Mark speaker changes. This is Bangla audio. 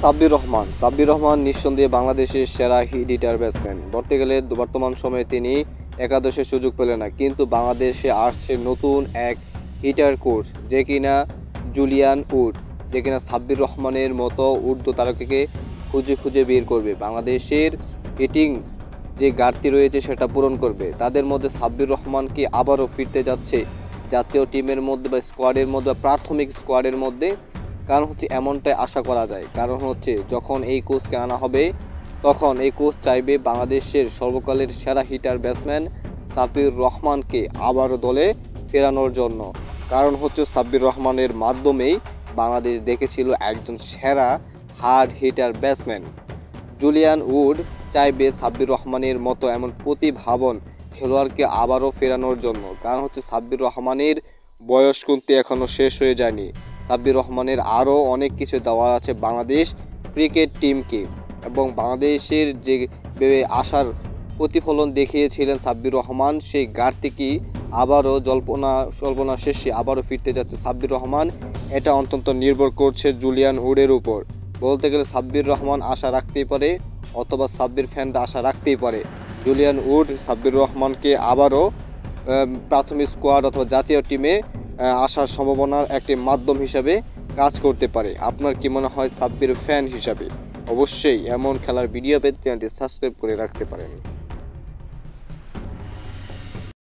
Speaker 1: সাব্বির রহমান নিঃসন্দেহে বাংলাদেশের সেরা হিটার ব্যাটসম্যান। বলতে গেলে বর্তমান সময়ে তিনি একাদশে সুযোগ পেলেন না, কিন্তু বাংলাদেশে আসছে নতুন এক হিটার কোচ, যে কিনা জুলিয়ান উড, যে কিনা সাব্বির রহমানের মতো ঊর্ধ্ব তারকাকে খুঁজে খুঁজে বের করবে, বাংলাদেশের হিটিং যে ঘাটতি রয়েছে সেটা পূরণ করবে। তাদের মধ্যে সাব্বির রহমান কি আবারও ফিরতে যাচ্ছে জাতীয় টিমের মধ্যে বা স্কোয়াডের মধ্যে, প্রাথমিক স্কোয়াডের মধ্যে? কারণ হচ্ছে এমনটাই আশা করা যায়। কারণ হচ্ছে যখন এই কোচকে আনা হবে, তখন এই কোচ চাইবে বাংলাদেশের সর্বকালের সেরা হিটার ব্যাটসম্যান সাব্বির রহমানকে আবারও দলে ফেরানোর জন্য। কারণ হচ্ছে সাব্বির রহমানের মাধ্যমেই বাংলাদেশ দেখেছিল একজন সেরা hard hitter batsman. Julian would চাইবে সাব্বির রহমানের মতো এমন প্রতিভাবান খেলোয়াড়কে আবারও ফেরানোর জন্য। কারণ হচ্ছে সাব্বির রহমানের বয়স কিন্তু এখনও শেষ হয়ে যায়নি। সাব্বির রহমানের আরও অনেক কিছু দেওয়ার আছে বাংলাদেশ ক্রিকেট টিমকে, এবং বাংলাদেশের যে আশার প্রতিফলন দেখিয়েছিলেন সাব্বির রহমান, সেই ঘাটতি কি আবারও জল্পনা শেষে আবারও ফিরতে যাচ্ছে সাব্বির রহমান, এটা অন্তত নির্ভর করছে জুলিয়ান উডের উপর। বলতে গেলে সাব্বির রহমান আশা রাখতেই পারে, অথবা সাব্বির ফ্যানরা আশা রাখতেই পারে জুলিয়ান উড সাব্বির রহমানকে আবারও প্রাথমিক স্কোয়াড অথবা জাতীয় টিমে আসার সম্ভাবনার একটি মাধ্যম হিসাবে কাজ করতে পারে। আপনার কি মনে হয় সাব্বির ফ্যান হিসাবে? অবশ্যই এমন খেলার ভিডিও পেতে চ্যানেলটি সাবস্ক্রাইব করে রাখতে পারেন।